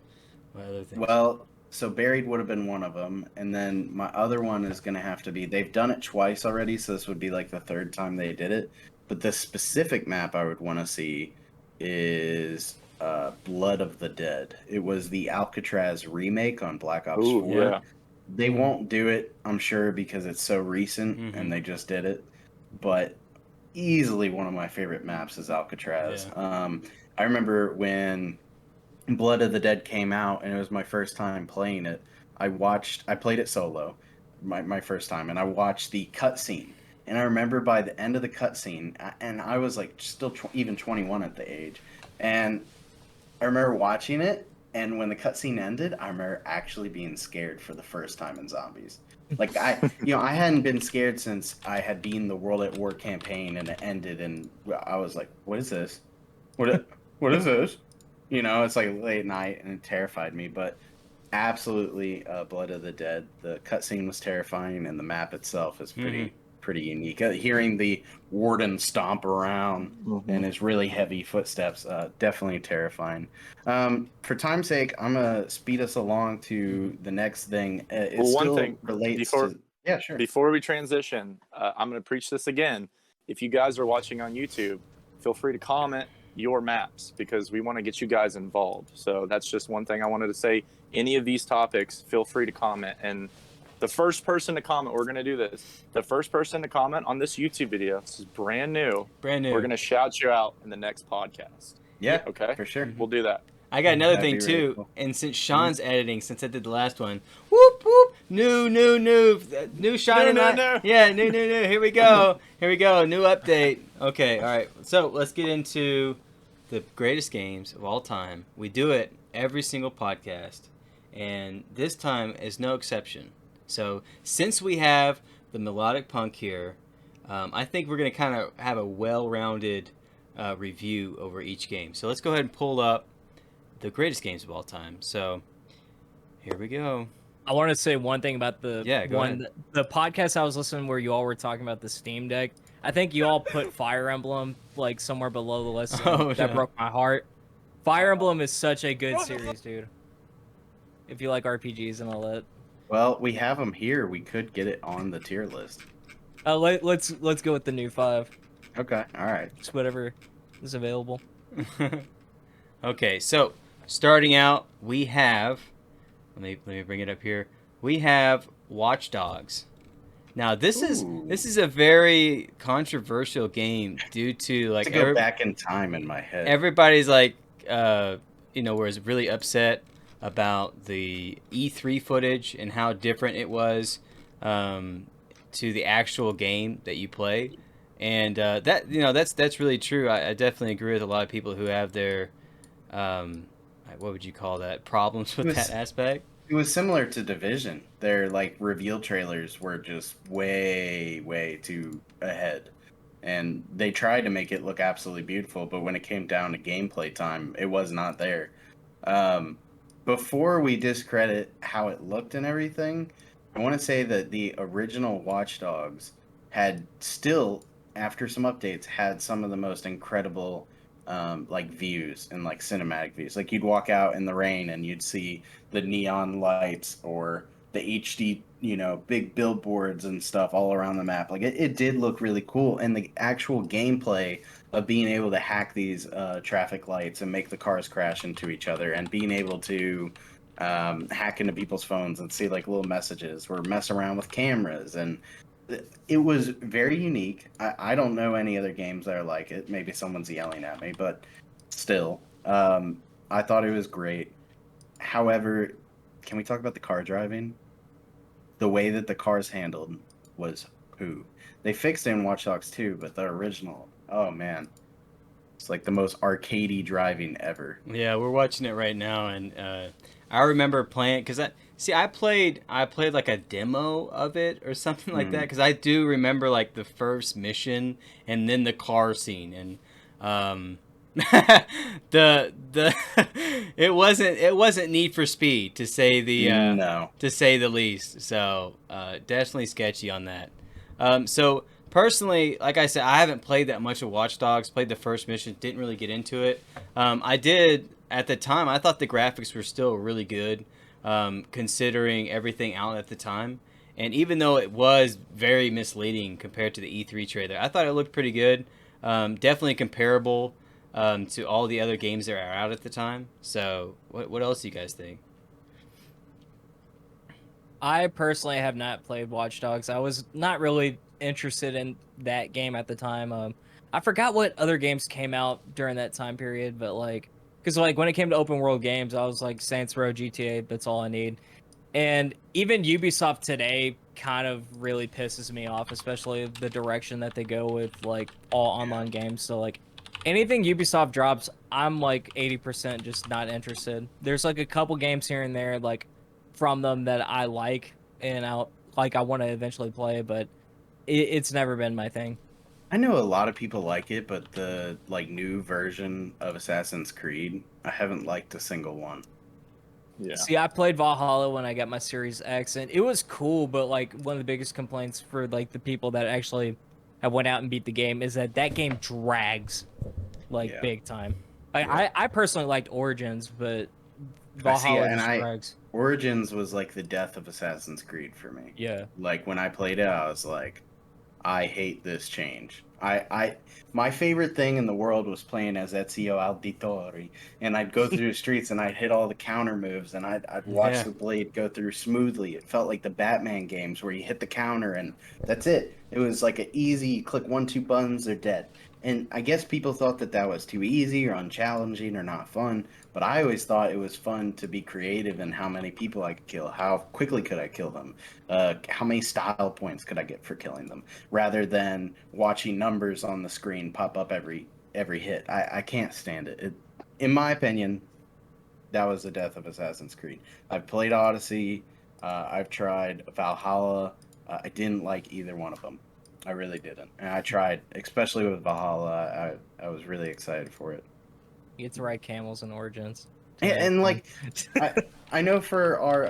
What other things? Well, so Buried would have been one of them, and then my other one is going to have to be. They've done it twice already, so this would be like the 3rd time they did it. But the specific map I would want to see is Blood of the Dead. It was the Alcatraz remake on Black Ops 4. Yeah. They won't do it, I'm sure, because it's so recent and they just did it. But easily one of my favorite maps is Alcatraz. I remember when Blood of the Dead came out, and it was my first time playing it. I played it solo, my first time, and I watched the cutscene. And I remember by the end of the cutscene, and I was like still even 21 at the age, and I remember watching it. And when the cutscene ended, I remember actually being scared for the first time in zombies. Like I hadn't been scared since I had been the World at War campaign, and it ended, and I was like, "What is this? What is this?" It's like late night, and it terrified me. But absolutely, Blood of the Dead. The cutscene was terrifying, and the map itself is pretty unique. Hearing the warden stomp around and his really heavy footsteps, definitely terrifying. For time's sake, I'm gonna speed us along to the next thing. It Well, one still thing relates before- to. Yeah, sure. Before we transition, I'm going to preach this again. If you guys are watching on YouTube, feel free to comment your maps, because we want to get you guys involved. So that's just one thing I wanted to say. Any of these topics, feel free to comment. And the first person to comment, we're going to do this. The first person to comment on this YouTube video, this is brand new. We're going to shout you out in the next podcast. Yeah, Okay? for sure. We'll do that. I got another That'd thing be really too, cool. and since Sean's editing, since I did the last one, whoop whoop, new Sean and I, No. yeah, new. Here we go, new update. Okay, all right. So let's get into the greatest games of all time. We do it every single podcast, and this time is no exception. So since we have the melodic punk here, I think we're gonna kind of have a well-rounded review over each game. So let's go ahead and pull up the greatest games of all time. So here we go. I want to say one thing about the go ahead. the podcast I was listening where you all were talking about the Steam Deck. I think you all put Fire Emblem like somewhere below the list. And that broke my heart. Fire Emblem is such a good series, dude. If you like RPGs and all that. Well, we have them here. We could get it on the tier list. Let's go with the new 5. Okay, all right. Just whatever is available. Okay, so starting out, we have. Let me bring it up here. We have Watch Dogs. Now this is a very controversial game due to like To go back in time in my head. everybody's like was really upset about the E3 footage and how different it was to the actual game that you play, and that's really true. I definitely agree with a lot of people who have their what would you call that, problems with that aspect. It was similar to Division. Their like reveal trailers were just way too ahead. And they tried to make it look absolutely beautiful, but when it came down to gameplay time, it was not there. Um, Before we discredit how it looked and everything, I want to say that the original Watch Dogs had still, after some updates, had some of the most incredible like views and like cinematic views. Like you'd walk out in the rain and you'd see the neon lights or the HD, big billboards and stuff all around the map. Like it did look really cool, and the actual gameplay of being able to hack these traffic lights and make the cars crash into each other, and being able to hack into people's phones and see like little messages or mess around with cameras, and it was very unique. I don't know any other games that are like it. Maybe someone's yelling at me, but still, I thought it was great. However, can we talk about the car driving? The way that the cars handled was poo. They fixed it in Watch Dogs 2, but the original, oh man, it's like the most arcadey driving ever. Yeah, we're watching it right now, and I remember playing because I played like a demo of it or something like that, because I do remember like the first mission and then the car scene, and the it wasn't Need for Speed, to say the No. to say the least. So definitely sketchy on that. So personally, like I said, I haven't played that much of Watch Dogs. Played the first mission, didn't really get into it. I did at the time. I thought the graphics were still really good, considering everything out at the time. And even though it was very misleading compared to the E3 trailer, I thought it looked pretty good. Definitely comparable to all the other games that are out at the time. So what else do you guys think? I personally have not played Watch Dogs. I was not really interested in that game at the time. I forgot what other games came out during that time period, but like, because like when it came to open world games, I was like Saints Row, GTA, that's all I need. And even Ubisoft today kind of really pisses me off, especially the direction that they go with like all online games. So like anything Ubisoft drops, I'm like 80% just not interested. There's like a couple games here and there like from them that I like, and I want to eventually play, but it's never been my thing. I know a lot of people like it, but the like new version of Assassin's Creed, I haven't liked a single one. Yeah. See, I played Valhalla when I got my Series X, and it was cool, but like one of the biggest complaints for like the people that actually have went out and beat the game is that game drags like big time. I personally liked Origins, but Valhalla just drags. Origins was like the death of Assassin's Creed for me. Yeah. Like when I played it, I was like, I hate this change. My favorite thing in the world was playing as Ezio Auditore, and I'd go through the streets and I'd hit all the counter moves, and I'd watch the blade go through smoothly. It felt like the Batman games where you hit the counter and that's it. It was like an easy click 1-2 buttons, they're dead. And I guess people thought that was too easy or unchallenging or not fun, but I always thought it was fun to be creative in how many people I could kill, how quickly could I kill them, how many style points could I get for killing them, rather than watching numbers on the screen pop up every hit. I can't stand it. In my opinion, that was the death of Assassin's Creed. I've played Odyssey, I've tried Valhalla. I didn't like either one of them. I really didn't. And I tried, especially with Valhalla. I was really excited for it. You get to ride camels in Origins. And like, I know for our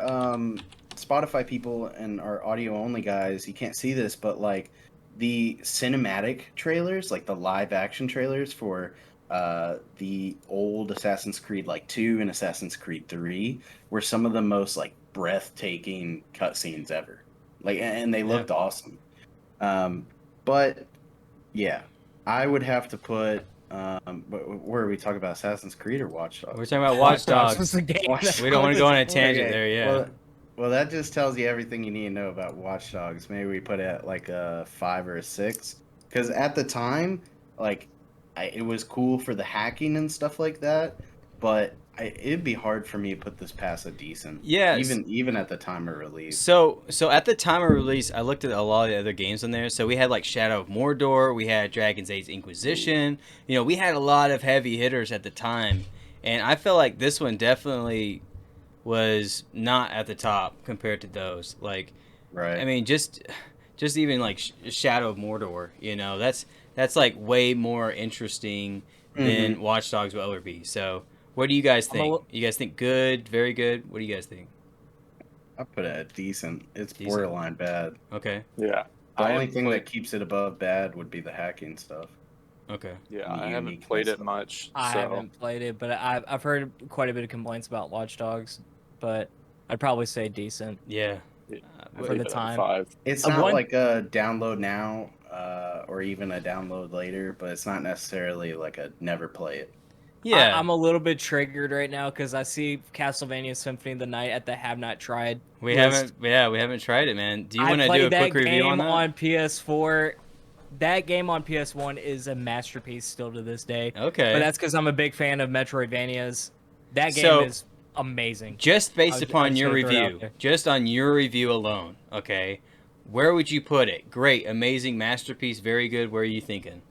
Spotify people and our audio only guys, you can't see this, but like the cinematic trailers, like the live action trailers for the old Assassin's Creed like 2 and Assassin's Creed 3 were some of the most like breathtaking cutscenes ever. Like, and they looked awesome. But yeah, I would have to put. Where are we talking about, Assassin's Creed or Watch Dogs? We're talking about Watch Dogs. We don't want to go on a tangent there. Yeah. Well, that just tells you everything you need to know about Watch Dogs. Maybe we put it at like a 5 or a 6, because at the time, like, it was cool for the hacking and stuff like that, but it'd be hard for me to put this past a decent. Yeah. Even at the time of release. So at the time of release, I looked at a lot of the other games on there. So we had like Shadow of Mordor, we had Dragon's Age Inquisition. You know, we had a lot of heavy hitters at the time. and I feel like this one definitely was not at the top compared to those. Like, Right. I mean, just even like Shadow of Mordor, you know, that's like way more interesting than Watch Dogs will ever be. So, what do you guys think? You guys think good, very good? What do you guys think? I put it at decent. It's Decent. borderline bad. Okay. Yeah. The only thing that keeps it above bad would be the hacking stuff. Okay. Yeah, I haven't played it much. I haven't played it, but I've heard quite a bit of complaints about Watch Dogs, but I'd probably say decent. Yeah. For the time. 5. It's not like a download now or even a download later, but it's not necessarily like a never play it. Yeah. I'm a little bit triggered right now because I see Castlevania Symphony of the Night at the have not tried. We haven't tried it, man. Do you want to do a quick review on that? On PS4. That game on PS1 is a masterpiece still to this day. Okay. But that's because I'm a big fan of Metroidvanias. That game is amazing. Just based upon your review, just on your review alone, okay, where would you put it? Great, amazing, masterpiece, very good. Where are you thinking?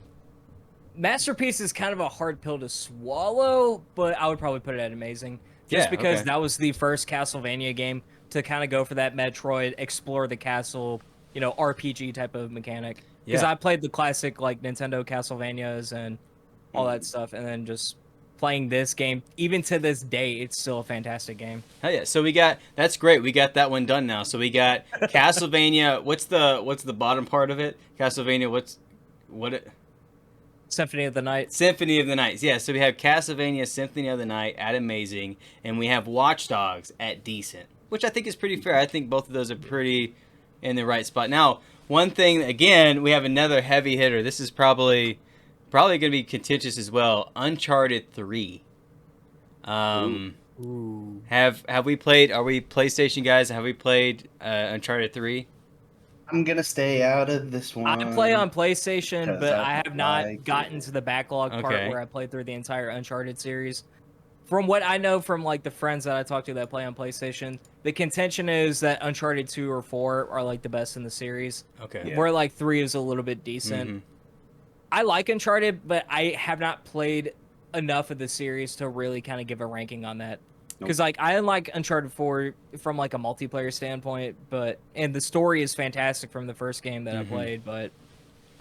Masterpiece is kind of a hard pill to swallow, but I would probably put it at amazing. Just because that was the first Castlevania game to kind of go for that Metroid, explore the castle, you know, RPG type of mechanic. Because I played the classic, like, Nintendo Castlevanias and all that stuff, and then just playing this game, even to this day, it's still a fantastic game. Hell yeah. So that's great. We got that one done now. So we got Castlevania. What's the bottom part of it? Castlevania, Symphony of the Night. Symphony of the Night. Yeah, so we have Castlevania Symphony of the Night at amazing, and we have Watch Dogs at decent, which I think is pretty fair. I think both of those are pretty in the right spot. Now, one thing, again, we have another heavy hitter. This is probably going to be contentious as well. Uncharted 3. Ooh. Have we played, are we PlayStation guys, have we played Uncharted 3? I'm going to stay out of this one. I play on PlayStation, but I have not gotten to the backlog part where I played through the entire Uncharted series. From what I know from like the friends that I talk to that play on PlayStation, the contention is that Uncharted 2 or 4 are like the best in the series. Okay. Where like 3 is a little bit decent. I like Uncharted, but I have not played enough of the series to really kind of give a ranking on that. Because like I like Uncharted 4 from like a multiplayer standpoint, and the story is fantastic from the first game that I played, but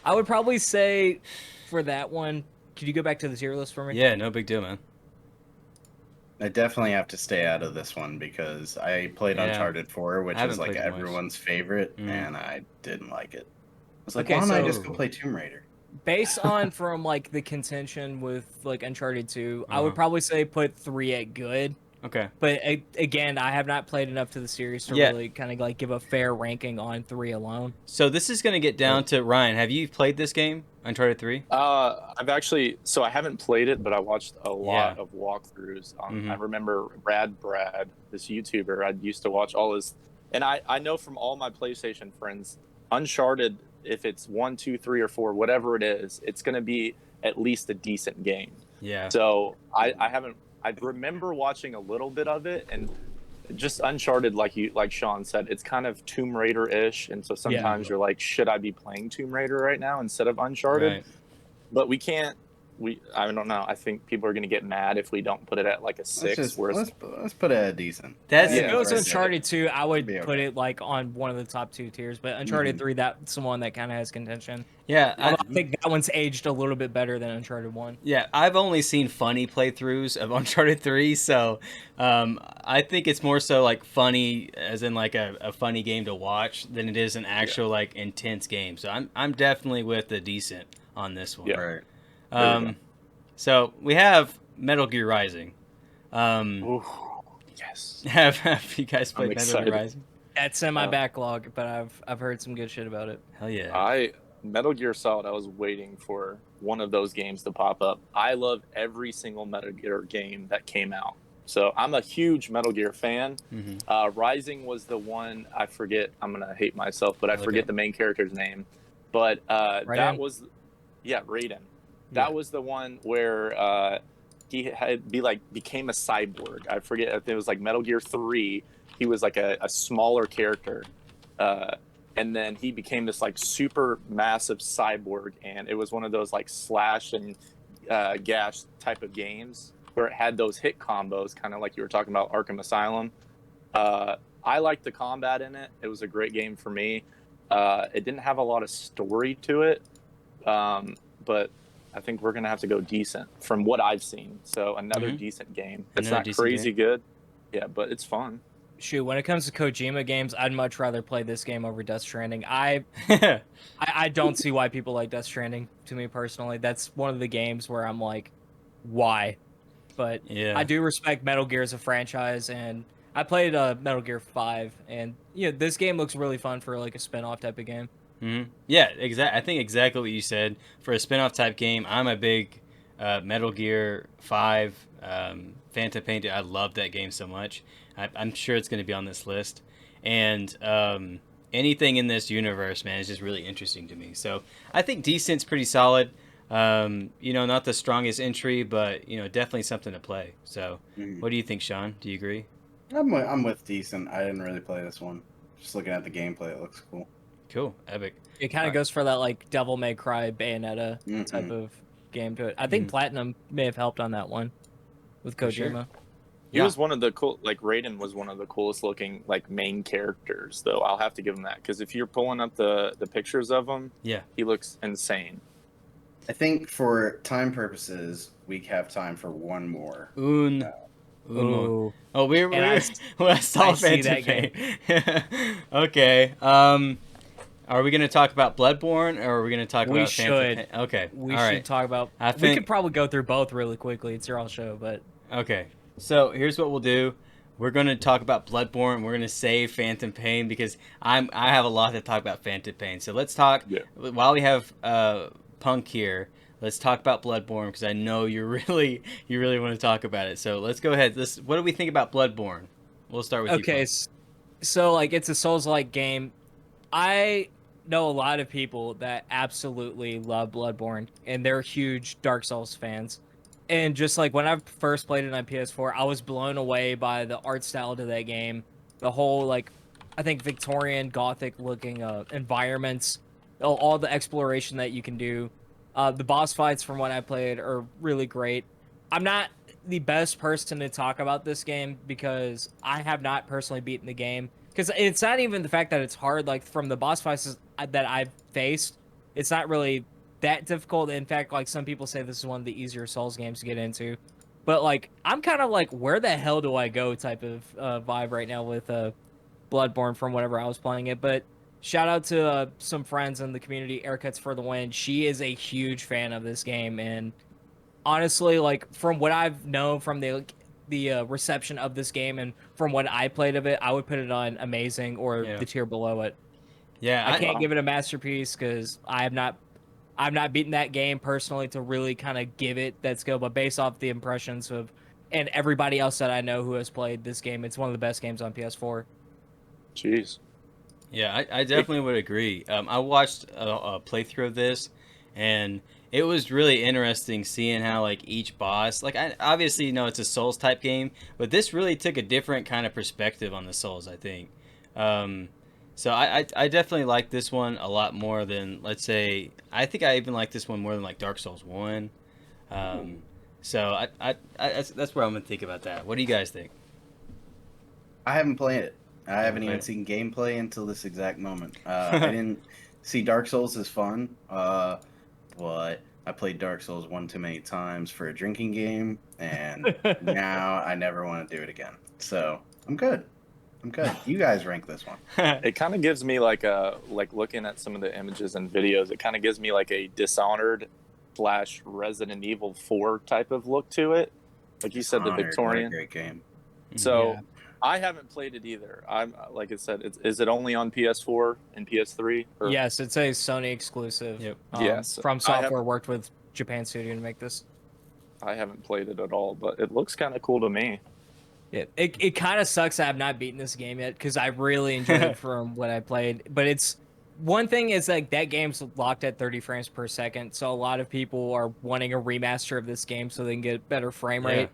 I would probably say for that one, could you go back to the tier list for me? Yeah, no big deal, man. I definitely have to stay out of this one because I played Uncharted 4, which is like everyone's favorite, and I didn't like it. I was like, why don't I just go play Tomb Raider? Based on from like the contention with like Uncharted 2, I would probably say put 3 at good. Okay. But again, I have not played enough to the series to really kind of like give a fair ranking on 3 alone. So this is going to get down to Ryan. Have you played this game, Uncharted 3? I've actually, so I haven't played it, but I watched a lot of walkthroughs. I remember Brad, this YouTuber, I used to watch all his, and I know from all my PlayStation friends, Uncharted, if it's 1, 2, 3, or 4, whatever it is, it's going to be at least a decent game. Yeah. So I remember watching a little bit of it, and just Uncharted, like Sean said, it's kind of Tomb Raider-ish, and so sometimes you're like, should I be playing Tomb Raider right now instead of Uncharted? Right. But we can't. I don't know. I think people are going to get mad if we don't put it at like a 6. Let's put it at decent. If it goes Uncharted 2, I would put it like on one of the top 2 tiers. But Uncharted 3, that's the one that kind of has contention. Yeah, I think that one's aged a little bit better than Uncharted 1. Yeah, I've only seen funny playthroughs of Uncharted 3, so I think it's more so like funny, as in like a funny game to watch, than it is an actual like intense game. So I'm definitely with the decent on this one. Yeah. Right. So we have Metal Gear Rising. Yes. Have you guys played Metal Gear Rising? That's in my backlog, but I've heard some good shit about it. Hell yeah. Metal Gear Solid, I was waiting for one of those games to pop up. I love every single Metal Gear game that came out. So I'm a huge Metal Gear fan. Rising was the one, I forget, I'm going to hate myself, but I forget the main character's name. But that was, Raiden. That was the one where he became a cyborg. I forget if it was like Metal Gear 3. He was like a smaller character. And then he became this like super massive cyborg. And it was one of those like slash and gash type of games. where it had those hit combos, kind of like you were talking about Arkham Asylum. I liked the combat in it. It was a great game for me. It didn't have a lot of story to it, but I think we're going to have to go decent from what I've seen. So another decent game. It's not crazy good. Yeah, but it's fun. Shoot, when it comes to Kojima games, I'd much rather play this game over Death Stranding. I don't see why people like Death Stranding, to me personally. That's one of the games where I'm like, why? But Yeah. I do respect Metal Gear as a franchise, and I played Metal Gear 5, and this game looks really fun for like a spin-off type of game. Mm-hmm. Yeah, I think exactly what you said. For a spin-off type game, I'm a big Metal Gear 5 Phantom Pain. I love that game so much. I'm sure it's going to be on this list. And anything in this universe, man, is just really interesting to me. So I think Decent's pretty solid. Not the strongest entry, but definitely something to play. So what do you think, Sean? Do you agree? I'm with Decent. I didn't really play this one. Just looking at the gameplay, it looks cool. Cool, epic. It kind of goes for that like Devil May Cry Bayonetta type of game to it. I think Platinum may have helped on that one with Kojima. Sure. He was one of the cool, like Raiden was one of the coolest looking like main characters, though. I'll have to give him that, because if you're pulling up the pictures of him, he looks insane. I think for time purposes, we have time for one more. Ooh. Oh, I saw Phantom Pain. Okay. Are we going to talk about Bloodborne, or are we going to talk about Phantom Pain? Okay. We should talk about... We could probably go through both really quickly. It's your all show, but... Okay. So here's what we'll do. We're going to talk about Bloodborne. We're going to save Phantom Pain, because I have a lot to talk about Phantom Pain. So let's talk... Yeah. While we have Punk here, let's talk about Bloodborne, because I know you really want to talk about it. So let's go ahead. What do we think about Bloodborne? We'll start with you. Okay, so like it's a Souls-like game. I know a lot of people that absolutely love Bloodborne, and they're huge Dark Souls fans. And just like when I first played it on PS4, I was blown away by the art style to that game. The whole like, I think Victorian Gothic looking environments, all the exploration that you can do. The boss fights from what I played are really great. I'm not the best person to talk about this game because I have not personally beaten the game. Because it's not even the fact that it's hard. Like from the boss fights that I've faced, it's not really that difficult. In fact, like some people say this is one of the easier Souls games to get into. But like I'm kind of like, where the hell do I go type of vibe right now with Bloodborne from whenever I was playing it. But shout out to some friends in the community, Aircuts for the Win. She is a huge fan of this game, and honestly, like from what I've known from the reception of this game and from what I played of it, I would put it on amazing or the tier below it. Yeah, I can't give it a masterpiece because I've not beaten that game personally to really kind of give it that skill, but based off the impressions of and everybody else that I know who has played this game, it's one of the best games on PS4. Jeez. Yeah, I definitely would agree. I watched a playthrough of this, and it was really interesting seeing how like each boss, like I obviously it's a Souls type game, but this really took a different kind of perspective on the Souls, I think. So I definitely like this one a lot more than, let's say, I think I even like this one more than like Dark Souls 1. So that's where I'm gonna think about that. What do you guys think? I haven't played it. I haven't even seen gameplay until this exact moment. I didn't see Dark Souls as fun, but I played Dark Souls one too many times for a drinking game, and now I never want to do it again. So I'm good. You guys rank this one. It kind of gives me like looking at some of the images and videos, it kind of gives me like a Dishonored / Resident Evil 4 type of look to it. Like you said, the Victorian. Great game. So. Yeah. I haven't played it either. I'm like I said, is it only on PS4 and PS3? Or? Yes, it's a Sony exclusive. Yep. Yes. From Software worked with Japan Studio to make this. I haven't played it at all, but it looks kind of cool to me. Yeah, it kind of sucks that I've not beaten this game yet because I really enjoyed it from what I played. But it's one thing is like that game's locked at 30 frames per second, so a lot of people are wanting a remaster of this game so they can get better frame rate.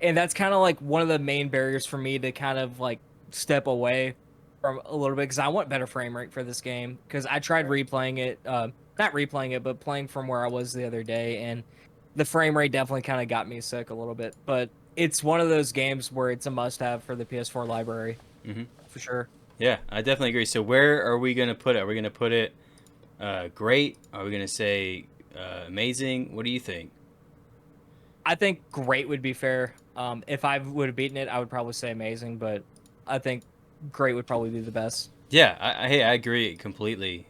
And that's kind of like one of the main barriers for me to kind of like step away from a little bit because I want better frame rate for this game. Because I tried replaying it, not replaying it, but playing from where I was the other day, and the frame rate definitely kind of got me sick a little bit. But it's one of those games where it's a must-have for the PS4 library, for sure. Yeah, I definitely agree. So where are we gonna put it? Are we gonna put it great? Are we gonna say amazing? What do you think? I think great would be fair. If I would have beaten it, I would probably say amazing, but I think great would probably be the best. Yeah, I agree completely.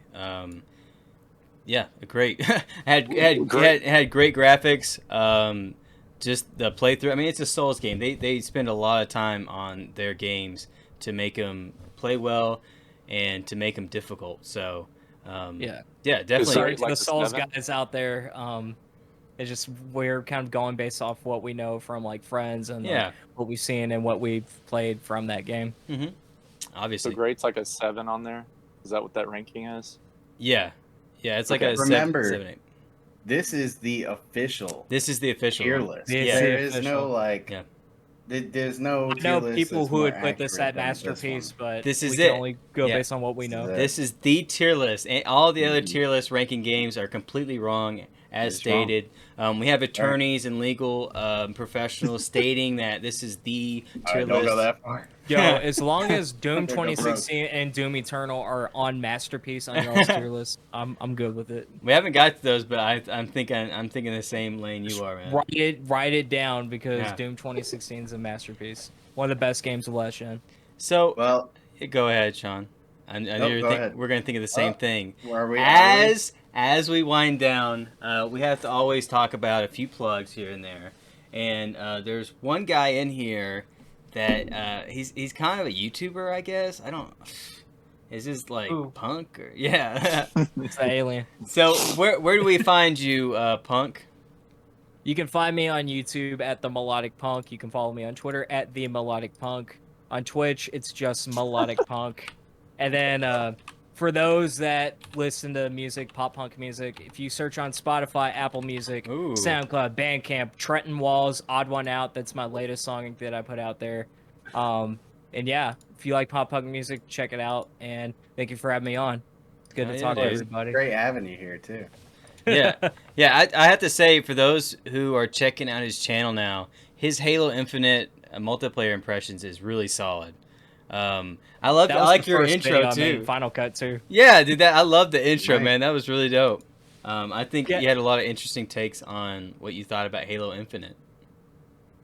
Yeah, great. had great graphics. Just the playthrough. I mean, it's a Souls game. They spend a lot of time on their games to make them play well and to make them difficult. So yeah, definitely. Sorry to like the the Souls 7? guys out there. It's just we're kind of going based off what we know from like friends and like, what we've seen and what we've played from that game. Mm-hmm. Obviously. So great's like a 7 on there. Is that what that ranking is? Yeah, it's like a Remember, 7, 8. This is the official. This is the official tier one. list. Yeah. There is no like. Yeah. There's no. I tier know list people that's who more would put this accurate at than masterpiece, one. but This is we it. can only go Yeah. based on what we know. This is the tier list. And all the other tier list ranking games are completely wrong, as stated. We have attorneys and legal professionals stating that this is the tier Don't list. go that far. Yo, as long as Doom They're no 2016 and Doom Eternal are on masterpiece on y'all's tier list, I'm good with it. We haven't got to those, but I'm thinking the same lane you are, man. Write it down because Yeah. Doom 2016 is a masterpiece. One of the best games of last gen. So, Well, go ahead, Sean. I know go ahead. we're gonna think of the same thing. where are we? As we wind down, we have to always talk about a few plugs here and there. And there's one guy in here that he's kind of a YouTuber, I guess. I don't. Is this like Punk or yeah? It's the alien. So where do we find you, Punk? You can find me on YouTube at The Melodic Punk. You can follow me on Twitter at The Melodic Punk. On Twitch, it's just Melodic Punk. And then for those that listen to music, pop punk music, if you search on Spotify, Apple Music, SoundCloud, Bandcamp, Trenton Walls, Odd One Out, that's my latest song that I put out there. And yeah, if you like pop punk music, check it out. And thank you for having me on. It's good to talk to everybody. Great having you here too. Yeah. I have to say, for those who are checking out his channel now, his Halo Infinite multiplayer impressions is really solid. I like your intro too. Final Cut too. Yeah, dude, I love the intro, Right. man. That was really dope. I think you had a lot of interesting takes on what you thought about Halo Infinite.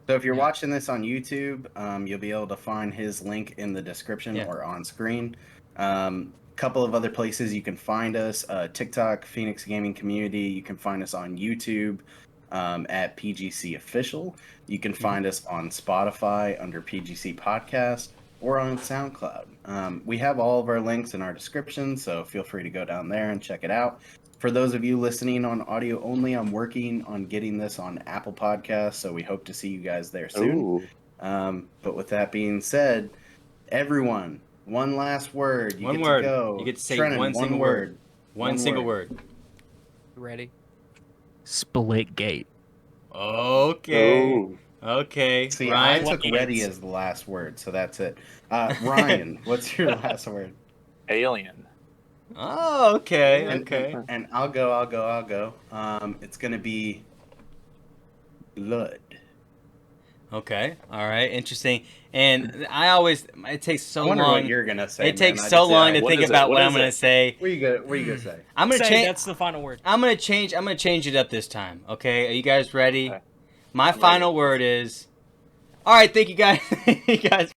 So if you're watching this on YouTube, you'll be able to find his link in the description or on screen. Couple of other places you can find us: TikTok, Phoenix Gaming Community. You can find us on YouTube at PGC Official. You can find us on Spotify under PGC Podcast or on SoundCloud. We have all of our links in our description, so feel free to go down there and check it out. For those of you listening on audio only, I'm working on getting this on Apple Podcasts, so we hope to see you guys there soon. But with that being said, everyone, one last word. You get to go. You get to say Trenton, one single word. One single word. Ready? Split gate. Okay. Okay. See, Ryan, I took ready as the last word, so that's it. Ryan, what's your last word? Alien. Oh, okay. Okay. And I'll go. It's going to be blood. Okay. All right. Interesting. And it takes so I wonder long. what you're going to say. It takes so long to think about what I'm going to say. What are you going to say? I'm going to change. That's the final word. I'm going to change it up this time. Okay. Are you guys ready? Okay. My final word is. All right. Thank you guys. You guys